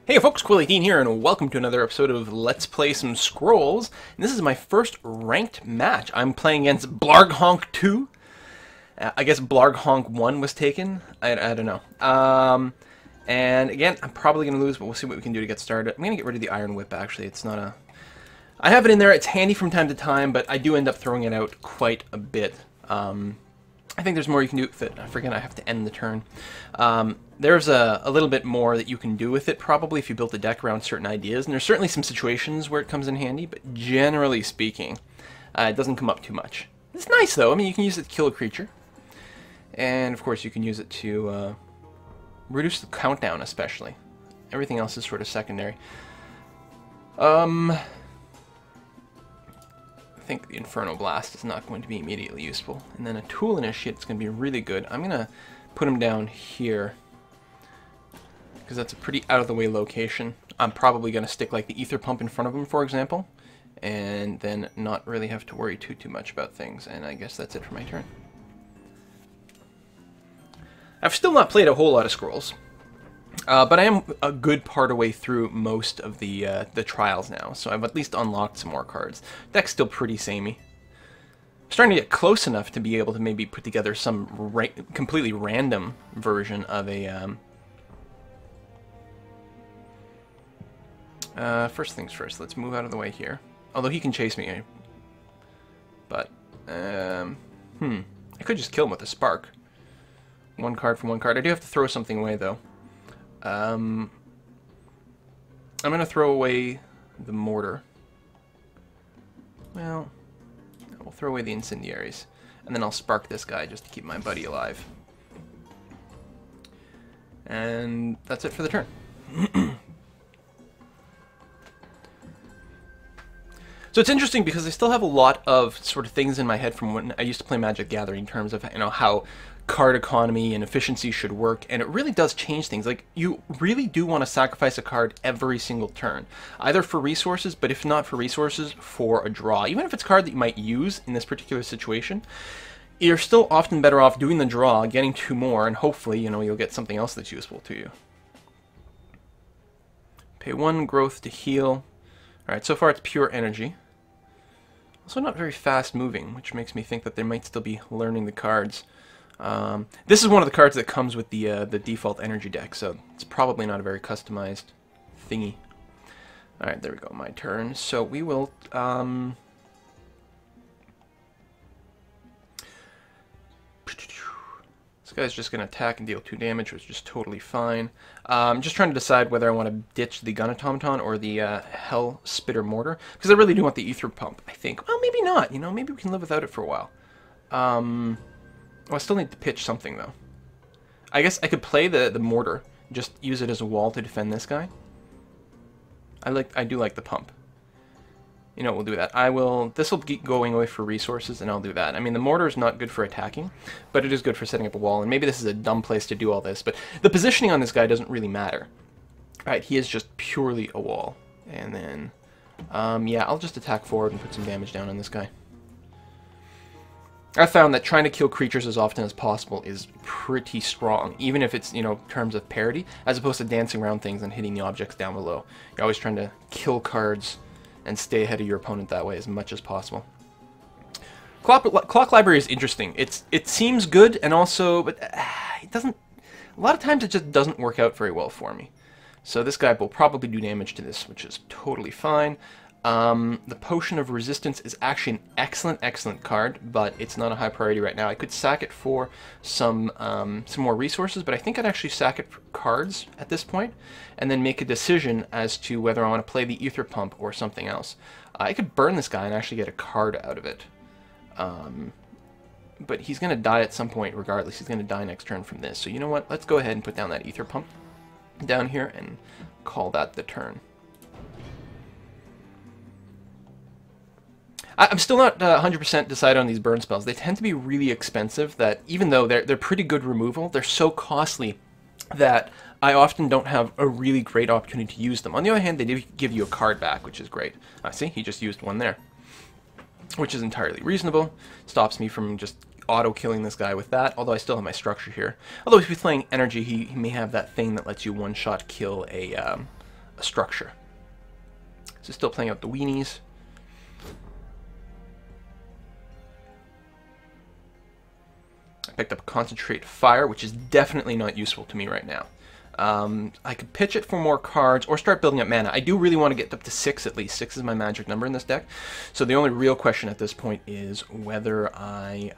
Hey folks, Quill18 here, and welcome to another episode of Let's Play Some Scrolls. And this is my first ranked match. I'm playing against Blarghonk 2. I guess Blarghonk 1 was taken. I don't know. And again, I'm probably going to lose, but we'll see what we can do to get started. I'm going to get rid of the Iron Whip, actually. It's not a... I have it in there. It's handy from time to time, but I do end up throwing it out quite a bit. I think there's more you can do with it. I forget I have to end the turn. There's a little bit more that you can do with it, probably, if you built a deck around certain ideas. And there's certainly some situations where it comes in handy, but generally speaking, it doesn't come up too much. It's nice, though. I mean, you can use it to kill a creature. And, of course, you can use it to reduce the countdown, especially. Everything else is sort of secondary. I think the Inferno Blast is not going to be immediately useful. And then a Tool Initiate is going to be really good. I'm going to put him down here, because that's a pretty out-of-the-way location. I'm probably going to stick like the Ether Pump in front of him, for example, and then not really have to worry too much about things. And I guess that's it for my turn. I've still not played a whole lot of Scrolls. But I am a good part of way through most of the trials now, so I've at least unlocked some more cards. Deck's still pretty samey. I'm starting to get close enough to be able to maybe put together some completely random version of a... first things first, let's move out of the way here. Although he can chase me. But, I could just kill him with a Spark. One card from one card. I do have to throw something away, though. I'm going to throw away the Mortar. Well, we'll throw away the Incendiaries. And then I'll Spark this guy just to keep my buddy alive. And that's it for the turn. So it's interesting because I still have a lot of sort of things in my head from when I used to play Magic the Gathering in terms of, how card economy and efficiency should work, and it really does change things. Like, you really do want to sacrifice a card every single turn, either for resources, but if not for resources, for a draw. Even if it's a card that you might use in this particular situation, you're still often better off doing the draw, getting two more, and hopefully, you'll get something else that's useful to you. Pay one growth to heal. Alright, so far it's pure energy. Also not very fast moving, which makes me think that they might still be learning the cards. This is one of the cards that comes with the default energy deck, so it's probably not a very customized thingy. Alright, there we go, my turn. So we will... This guy's just going to attack and deal 2 damage, which is just totally fine. I'm just trying to decide whether I want to ditch the Gun Automaton or the Hell Spitter Mortar, because I really do want the Ether Pump, I think. Well, maybe not, maybe we can live without it for a while. Well, I still need to pitch something, though. I guess I could play the Mortar, just use it as a wall to defend this guy. I do like the Pump. We'll do that. This will keep going away for resources, and I'll do that. I mean, the Mortar is not good for attacking, but it is good for setting up a wall, and maybe this is a dumb place to do all this, but the positioning on this guy doesn't really matter. Right, he is just purely a wall. And then, yeah, I'll just attack forward and put some damage down on this guy. I found that trying to kill creatures as often as possible is pretty strong, even if it's, terms of parity, as opposed to dancing around things and hitting the objects down below. You're always trying to kill cards and stay ahead of your opponent that way as much as possible. Clock Library is interesting. It seems good, and also, but it doesn't... A lot of times it just doesn't work out very well for me. So this guy will probably do damage to this, which is totally fine. The Potion of Resistance is actually an excellent card, but it's not a high priority right now. I could sack it for some more resources, but I think I'd actually sack it for cards at this point, and then make a decision as to whether I want to play the Ether Pump or something else. I could burn this guy and actually get a card out of it. But he's going to die at some point regardless. He's going to die next turn from this. So you know what? Let's go ahead and put down that Ether Pump down here and call that the turn. I'm still not 100% decided on these burn spells. They tend to be really expensive, that even though they're pretty good removal, they're so costly that I often don't have a really great opportunity to use them. On the other hand, they do give you a card back, which is great. See, he just used one there, which is entirely reasonable. Stops me from just auto-killing this guy with that, although I still have my structure here. Although if he's playing energy, he may have that thing that lets you one-shot kill a a structure. So still playing out the weenies. I picked up Concentrate Fire, which is definitely not useful to me right now. I could pitch it for more cards or start building up mana. I do really want to get up to 6 at least. 6 is my magic number in this deck. So the only real question at this point is whether I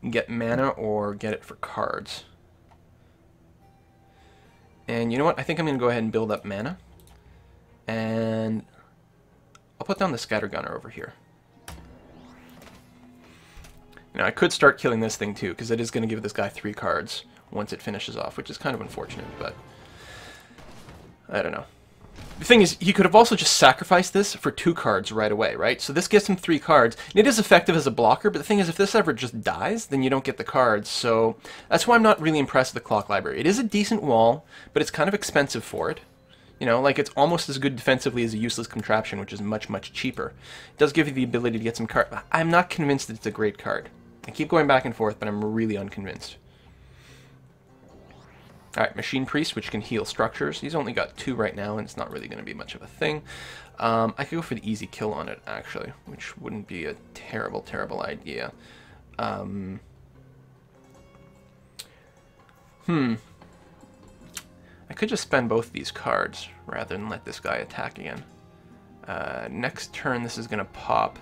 get mana or get it for cards. And you know what? I think I'm going to go ahead and build up mana. And I'll put down the Scattergunner over here. Now, I could start killing this thing too, because it is going to give this guy 3 cards once it finishes off, which is kind of unfortunate, but I don't know. The thing is, he could have also just sacrificed this for 2 cards right away, right? So this gives him 3 cards, and it is effective as a blocker, but the thing is, if this ever just dies, then you don't get the cards, so that's why I'm not really impressed with the Clock Library. It is a decent wall, but it's kind of expensive for it. You know, like, it's almost as good defensively as a Useless Contraption, which is much, much cheaper. It does give you the ability to get some cards. I'm not convinced that it's a great card. I keep going back and forth, but I'm really unconvinced. Alright, Machine Priest, which can heal structures. He's only got 2 right now, and it's not really going to be much of a thing. I could go for the easy kill on it, actually, which wouldn't be a terrible, terrible idea. I could just spend both these cards, rather than let this guy attack again. Next turn, this is going to pop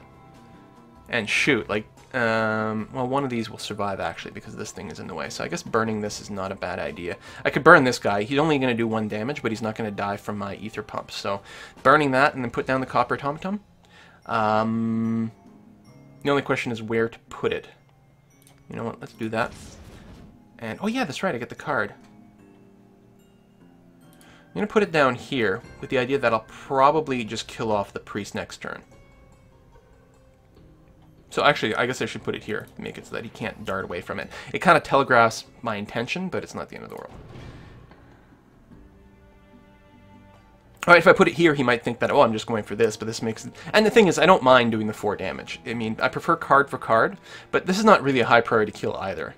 and shoot, like, well, one of these will survive, actually, because this thing is in the way. So I guess burning this is not a bad idea. I could burn this guy. He's only going to do 1 damage, but he's not going to die from my Ether Pump. So burning that and then put down the Copper Automaton. The only question is where to put it. You know what? Let's do that. And, oh yeah, that's right, I get the card. I'm going to put it down here with the idea that I'll probably just kill off the priest next turn. So actually, I guess I should put it here to make it so that he can't dart away from it. It kind of telegraphs my intention, but it's not the end of the world. Alright, if I put it here, he might think that, oh, I'm just going for this, but this makes... And the thing is, I don't mind doing the 4 damage. I mean, I prefer card for card, but this is not really a high priority kill either.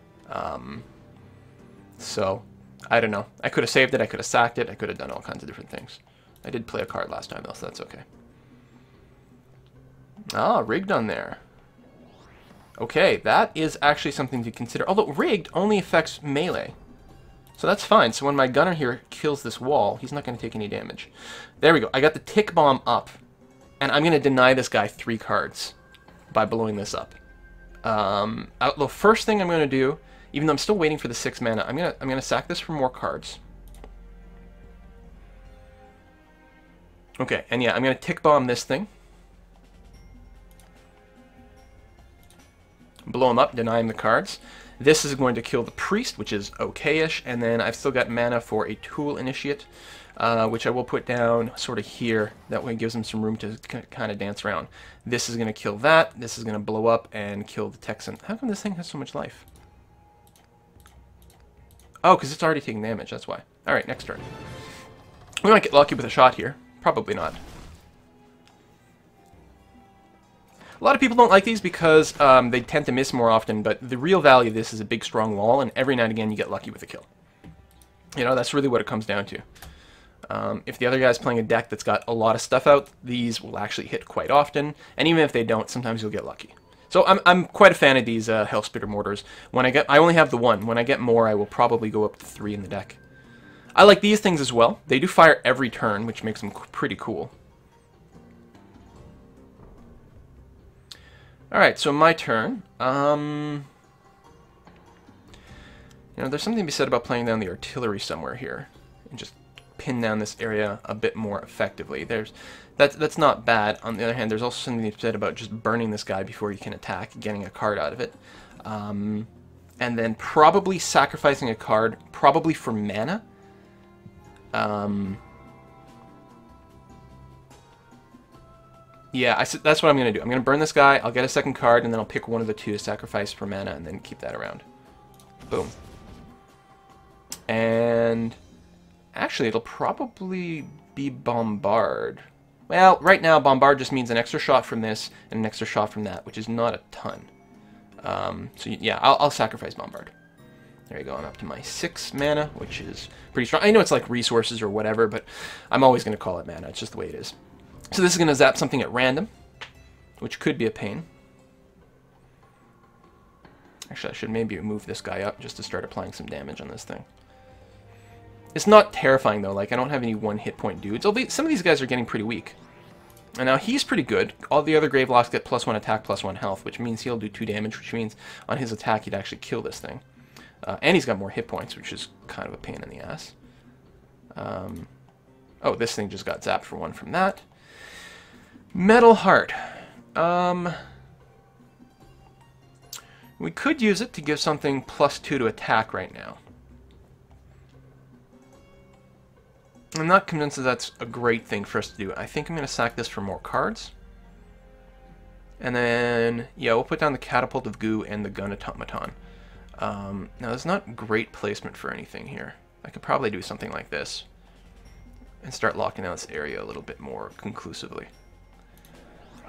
So, I don't know. I could have saved it, I could have sacked it, I could have done all kinds of different things. I did play a card last time, though, so that's okay. Ah, rigged on there. Okay, that is actually something to consider. Although rigged only affects melee. So that's fine. So when my gunner here kills this wall, he's not going to take any damage. There we go. I got the tick bomb up. And I'm going to deny this guy 3 cards by blowing this up. The first thing I'm going to do, even though I'm still waiting for the 6 mana, I'm gonna sack this for more cards. Okay, and yeah, I'm going to tick bomb this thing. Blow him up, deny him the cards. This is going to kill the priest, which is okay-ish, and then I've still got mana for a Tool Initiate, which I will put down sort of here. That way it gives him some room to kind of dance around. This is going to kill that. This is going to blow up and kill the Texan. How come this thing has so much life? Oh, because it's already taking damage, that's why. Alright, next turn. We might get lucky with a shot here. Probably not. A lot of people don't like these because they tend to miss more often, but the real value of this is a big, strong wall, and every now and again you get lucky with a kill. You know, that's really what it comes down to. If the other guy's playing a deck that's got a lot of stuff out, these will actually hit quite often, and even if they don't, sometimes you'll get lucky. So I'm quite a fan of these Hellspitter Mortars. When I only have the 1. When I get more, I will probably go up to 3 in the deck. I like these things as well. They do fire every turn, which makes them pretty cool. Alright, so my turn. You know, there's something to be said about playing down the artillery somewhere here. And just pin down this area a bit more effectively. That's not bad. On the other hand, there's also something to be said about just burning this guy before you can attack, getting a card out of it. And then probably sacrificing a card, probably for mana. Yeah, that's what I'm going to do. I'm going to burn this guy, I'll get a second card, and then I'll pick one of the 2 to sacrifice for mana, and then keep that around. Boom. And actually, it'll probably be Bombard. Well, right now, Bombard just means an extra shot from this, and an extra shot from that, which is not a ton. So yeah, I'll sacrifice Bombard. There you go, I'm up to my 6 mana, which is pretty strong. I know it's like resources or whatever, but I'm always going to call it mana. It's just the way it is. So this is going to zap something at random, which could be a pain. Actually, I should maybe move this guy up just to start applying some damage on this thing. It's not terrifying, though. Like, I don't have any 1 hit point dudes. Although some of these guys are getting pretty weak. And now he's pretty good. All the other Gravelocks get +1 attack, +1 health, which means he'll do 2 damage, which means on his attack he'd actually kill this thing. And he's got more hit points, which is kind of a pain in the ass. Oh, this thing just got zapped for 1 from that. Metal Heart. We could use it to give something +2 to attack right now. I'm not convinced that that's a great thing for us to do. I think I'm going to sack this for more cards. And then, yeah, we'll put down the Catapult of Goo and the Gun Automaton. Now, there's not great placement for anything here. I could probably do something like this and start locking down this area a little bit more conclusively.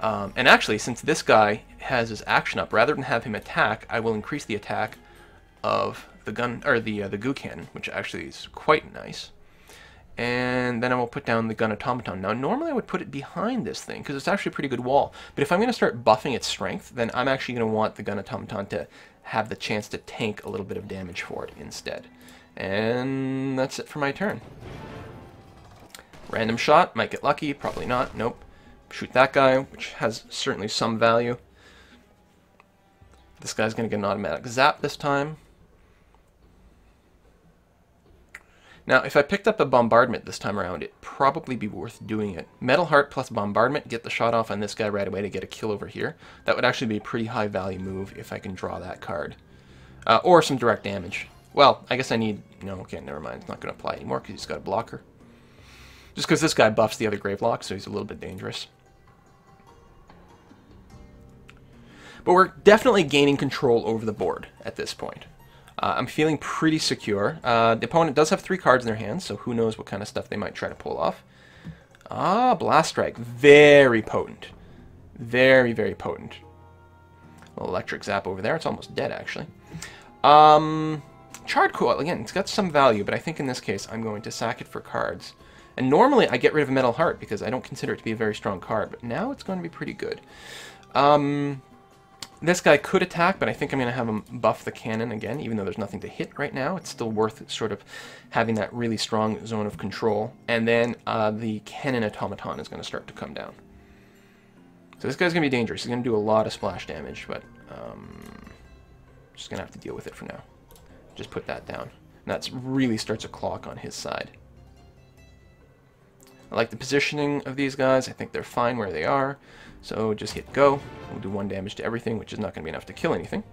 And actually, since this guy has his action up, rather than have him attack, I will increase the attack of the gun, or the Goo Cannon, which actually is quite nice. And then I will put down the Gun Automaton. Now, normally I would put it behind this thing, because it's actually a pretty good wall. But if I'm going to start buffing its strength, then I'm actually going to want the Gun Automaton to have the chance to tank a little bit of damage for it instead. And that's it for my turn. Random shot, might get lucky, probably not, nope. Shoot that guy, which has certainly some value. This guy's going to get an automatic zap this time. Now, if I picked up a Bombardment this time around, it'd probably be worth doing it. Metal Heart plus Bombardment, get the shot off on this guy right away to get a kill over here. That would actually be a pretty high value move if I can draw that card. Or some direct damage. Well, I guess I need... No, okay, never mind. It's not going to apply anymore because he's got a blocker. Just because this guy buffs the other Gravelock, so he's a little bit dangerous. But we're definitely gaining control over the board at this point. I'm feeling pretty secure. The opponent does have 3 cards in their hands, so who knows what kind of stuff they might try to pull off. Ah, Blast Strike. Very potent. Very, very potent. A little electric zap over there. It's almost dead, actually. Charred Coil, again, it's got some value, but I think in this case I'm going to sack it for cards. And normally I get rid of Metal Heart because I don't consider it to be a very strong card, but now it's going to be pretty good. This guy could attack, but I think I'm going to have him buff the cannon again, even though there's nothing to hit right now. It's still worth sort of having that really strong zone of control. And then the Cannon Automaton is going to start to come down. So this guy's going to be dangerous. He's going to do a lot of splash damage, but just going to have to deal with it for now. Just put that down. And that really starts a clock on his side. I like the positioning of these guys. I think they're fine where they are. So just hit go. We'll do 1 damage to everything, which is not going to be enough to kill anything.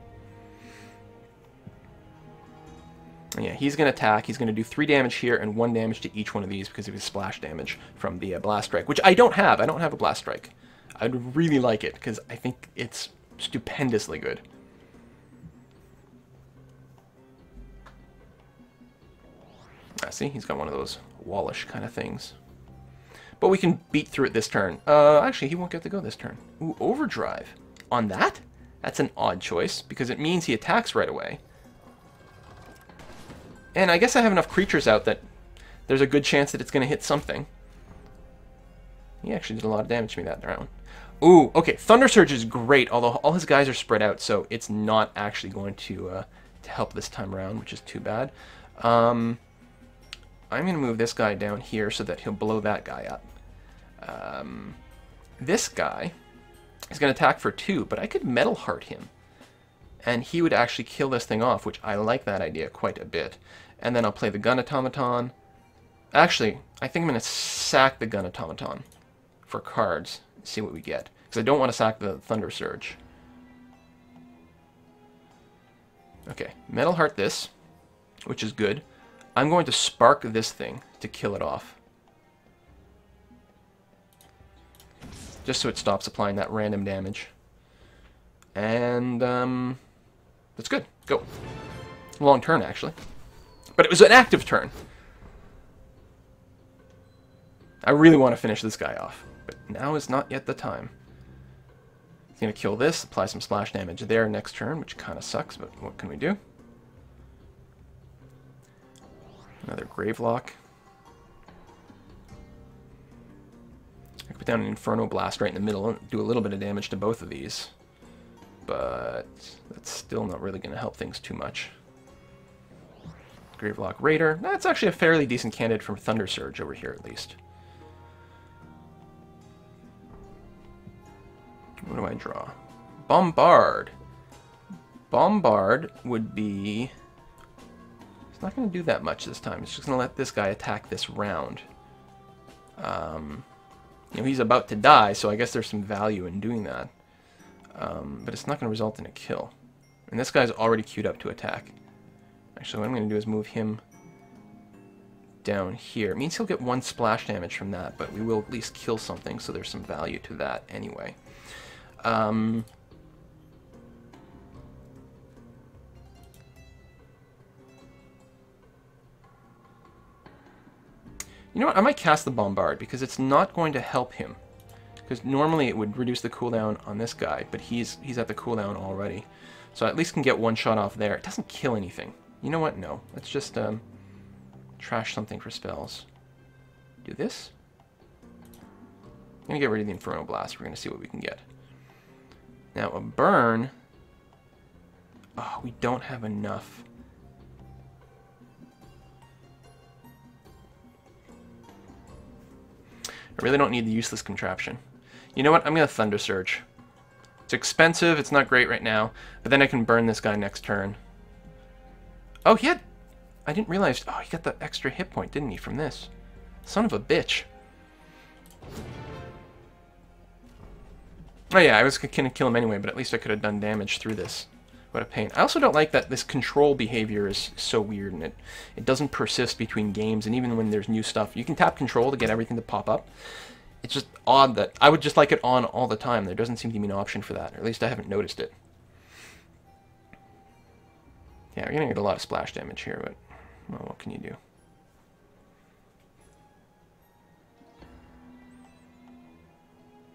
And yeah, he's going to attack. He's going to do 3 damage here and 1 damage to each one of these because of his splash damage from the Blast Strike, which I don't have. I don't have a Blast Strike. I'd really like it because I think it's stupendously good. See, he's got one of those wallish kind of things. But we can beat through it this turn. Actually, he won't get to go this turn. Ooh, Overdrive. On that? That's an odd choice, because it means he attacks right away. And I guess I have enough creatures out that there's a good chance that it's going to hit something. He actually did a lot of damage to me that round. Ooh, okay, Thunder Surge is great, although all his guys are spread out, so it's not actually going to help this time around, which is too bad. I'm going to move this guy down here so that he'll blow that guy up. This guy is going to attack for 2, but I could Metal Heart him. And he would actually kill this thing off, which I like that idea quite a bit. And then I'll play the Gun Automaton. Actually, I think I'm going to sack the Gun Automaton for cards and see what we get. Because I don't want to sack the Thunder Surge. Okay, Metal Heart this, which is good. I'm going to Spark this thing to kill it off. Just so it stops applying that random damage. And, that's good. Go. Long turn, actually. But it was an active turn. I really want to finish this guy off. But now is not yet the time. He's going to kill this, apply some splash damage there next turn, which kind of sucks, but what can we do? Another Gravelock. I could put down an Inferno Blast right in the middle and do a little bit of damage to both of these. But that's still not really going to help things too much. Gravelock Raider. That's actually a fairly decent candidate from Thunder Surge over here, at least. What do I draw? Bombard. Bombard would be... It's not going to do that much this time. It's just going to let this guy attack this round. You know, he's about to die, so I guess there's some value in doing that. But it's not going to result in a kill. And this guy's already queued up to attack. Actually, what I'm going to do is move him down here. It means he'll get 1 splash damage from that, but we will at least kill something, so there's some value to that anyway. You know what? I might cast the Bombard, because it's not going to help him. Because normally it would reduce the cooldown on this guy, but he's at the cooldown already. So I at least can get 1 shot off there. It doesn't kill anything. You know what? No. Let's just trash something for spells. Do this. I'm going to get rid of the Inferno Blast. We're going to see what we can get. Now, a burn... Oh, we don't have enough. I really don't need the useless contraption. You know what? I'm going to Thunder Surge. It's expensive. It's not great right now. But then I can burn this guy next turn. Oh, he had... I didn't realize... Oh, he got the extra hit point, didn't he, from this? Son of a bitch. Oh yeah, I was going to kill him anyway, but at least I could have done damage through this. What a pain. I also don't like that this control behavior is so weird, and it doesn't persist between games, and even when there's new stuff. You can tap control to get everything to pop up. It's just odd that... I would just like it on all the time. There doesn't seem to be an option for that, or at least I haven't noticed it. Yeah, we're going to get a lot of splash damage here, but... Well, what can you do?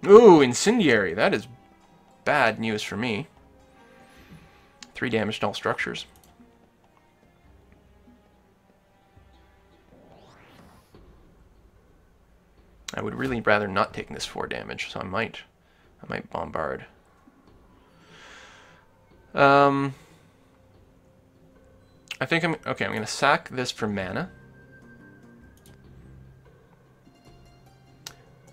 Ooh, Incendiary. That is bad news for me. 3 damage to all structures. I would really rather not take this 4 damage, so I might bombard. I think I'm going to sack this for mana.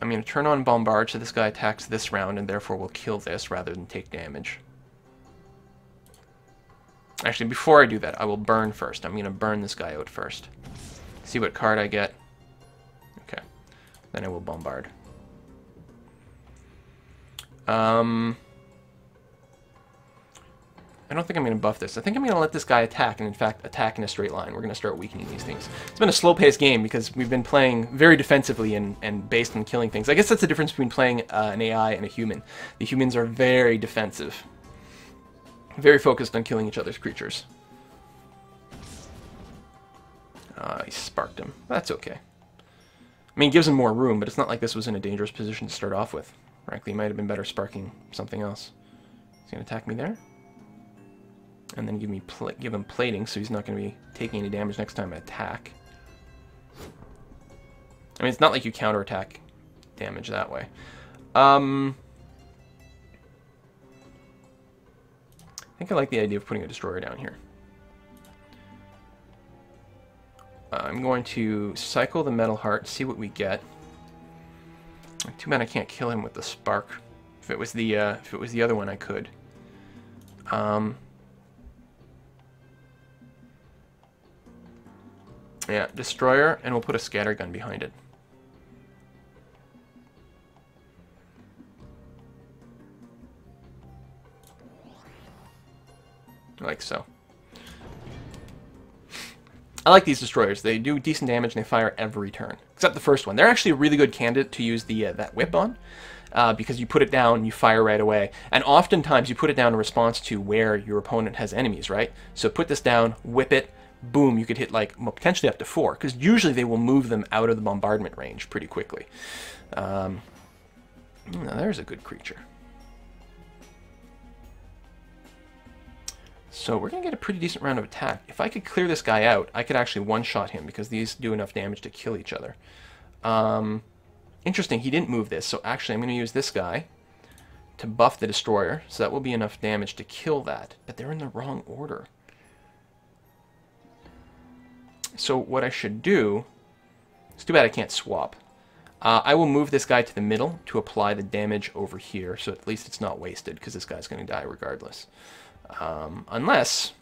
I'm going to turn on Bombard so this guy attacks this round and therefore will kill this rather than take damage. Actually, before I do that, I will burn first. I'm going to burn this guy out first. See what card I get. Okay. Then I will Bombard. I don't think I'm going to buff this. I think I'm going to let this guy attack, and in fact, attack in a straight line. We're going to start weakening these things. It's been a slow-paced game because we've been playing very defensively and based on killing things. I guess that's the difference between playing an AI and a human. The humans are very defensive. Very focused on killing each other's creatures. He sparked him. That's okay. I mean, it gives him more room, but it's not like this was in a dangerous position to start off with. Frankly, it might have been better sparking something else. He's going to attack me there. And then give him plating, so he's not going to be taking any damage next time I attack. I mean, it's not like you counterattack damage that way. I think I like the idea of putting a destroyer down here. I'm going to cycle the Metal Heart, see what we get. Too bad I can't kill him with the spark. If it was the other one, I could. Yeah, destroyer, and we'll put a scattergun behind it. Like so. I like these destroyers. They do decent damage and they fire every turn, except the first one. They're actually a really good candidate to use the that whip on, because you put it down and you fire right away. And oftentimes you put it down in response to where your opponent has enemies, right? So put this down, whip it, boom, you could hit like, well, potentially up to 4, because usually they will move them out of the bombardment range pretty quickly. Now there's a good creature. So we're going to get a pretty decent round of attack. If I could clear this guy out, I could actually one-shot him because these do enough damage to kill each other. Interesting, he didn't move this, so actually I'm going to use this guy to buff the destroyer, so that will be enough damage to kill that. But they're in the wrong order. So what I should do... It's too bad I can't swap. I will move this guy to the middle to apply the damage over here, so at least it's not wasted, because this guy's going to die regardless. Unless...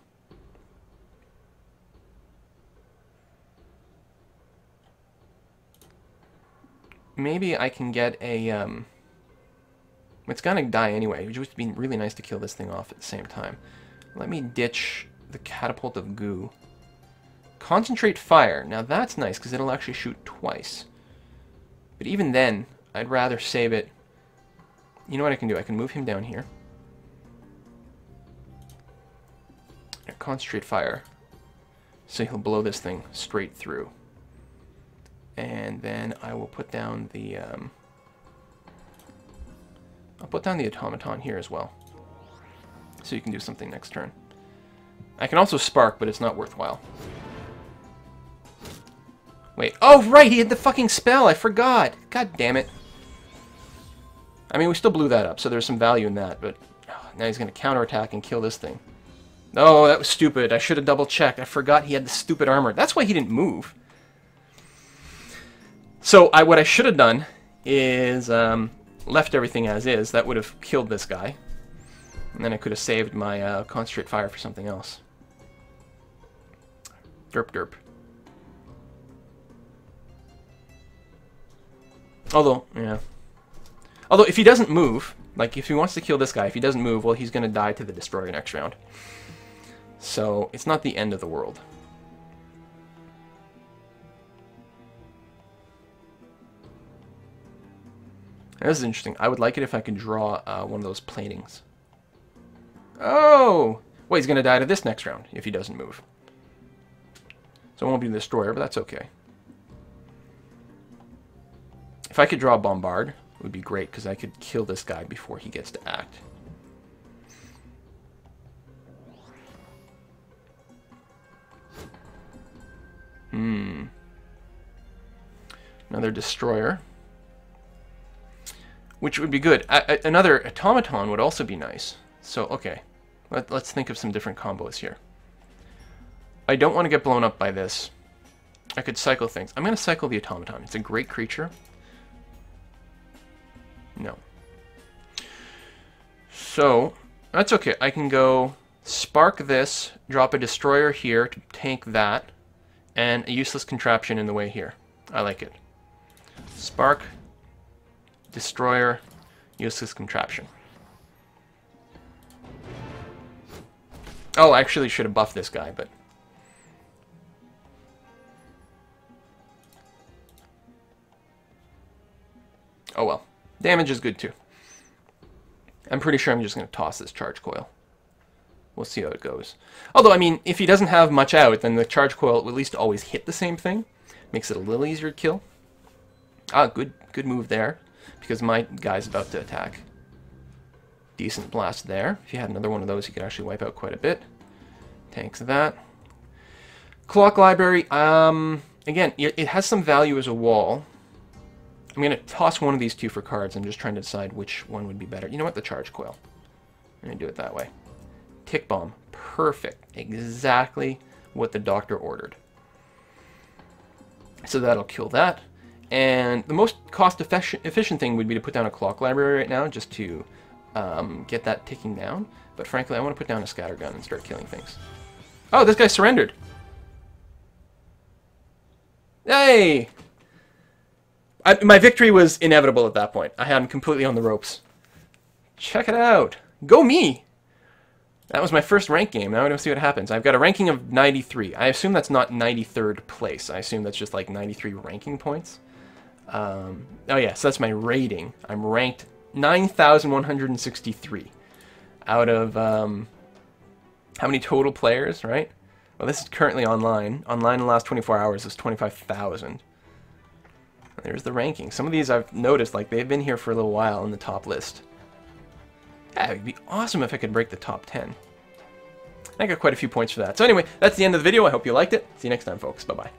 maybe I can get a... it's going to die anyway. It would just be really nice to kill this thing off at the same time. Let me ditch the Catapult of Goo. Concentrate Fire. Now that's nice, because it'll actually shoot twice. But even then, I'd rather save it... You know what I can do? I can move him down here. Concentrate Fire. So he'll blow this thing straight through. And then I will put down the... I'll put down the Automaton here as well. So you can do something next turn. I can also Spark, but it's not worthwhile. Wait. Oh, right! He had the fucking spell! I forgot! God damn it. I mean, we still blew that up, so there's some value in that, but... now he's going to counterattack and kill this thing. Oh, that was stupid. I should have double-checked. I forgot he had the stupid armor. That's why he didn't move. So, what I should have done is left everything as is. That would have killed this guy. And then I could have saved my Concentrate Fire for something else. Derp derp. Although, yeah. Although, if he doesn't move, like, if he wants to kill this guy, if he doesn't move, well, he's going to die to the Destroyer next round. So, it's not the end of the world. Now, this is interesting. I would like it if I could draw one of those platings. Oh! Well, he's going to die to this next round if he doesn't move. So it won't be the Destroyer, but that's okay. If I could draw Bombard, it would be great, because I could kill this guy before he gets to act. Another Destroyer. Which would be good. Another Automaton would also be nice. So, okay. Let's think of some different combos here. I don't want to get blown up by this. I could cycle things. I'm going to cycle the Automaton. It's a great creature. No. So, that's okay. I can go Spark this, drop a Destroyer here to tank that, and a useless contraption in the way here. I like it. Spark, Destroyer, useless contraption. Oh, I actually should have buffed this guy, but... oh well. Damage is good too. I'm pretty sure I'm just going to toss this Charge Coil. We'll see how it goes. Although, I mean, if he doesn't have much out, then the Charge Coil will at least always hit the same thing. Makes it a little easier to kill. Ah, good move there. Because my guy's about to attack. Decent blast there. If you had another one of those, you could actually wipe out quite a bit. Tanks that. Clock Library. Again, it has some value as a wall. I'm going to toss one of these two for cards. I'm just trying to decide which one would be better. You know what? The Charge Coil. I'm going to do it that way. Tick Bomb. Perfect. Exactly what the doctor ordered. So that'll kill that. And the most cost-efficient thing would be to put down a Clock Library right now, just to get that ticking down. But frankly, I want to put down a Scattergun and start killing things. Oh, this guy surrendered. Hey! My victory was inevitable at that point. I had him completely on the ropes. Check it out. Go me! That was my first rank game. Now we're going to see what happens. I've got a ranking of 93. I assume that's not 93rd place. I assume that's just like 93 ranking points. Oh yeah, so that's my rating. I'm ranked 9,163 out of, how many total players, right? Well, this is currently online. Online in the last 24 hours is 25,000. There's the ranking. Some of these I've noticed, like, they've been here for a little while in the top list. Yeah, it'd be awesome if I could break the top 10. I got quite a few points for that. So anyway, that's the end of the video. I hope you liked it. See you next time, folks. Bye-bye.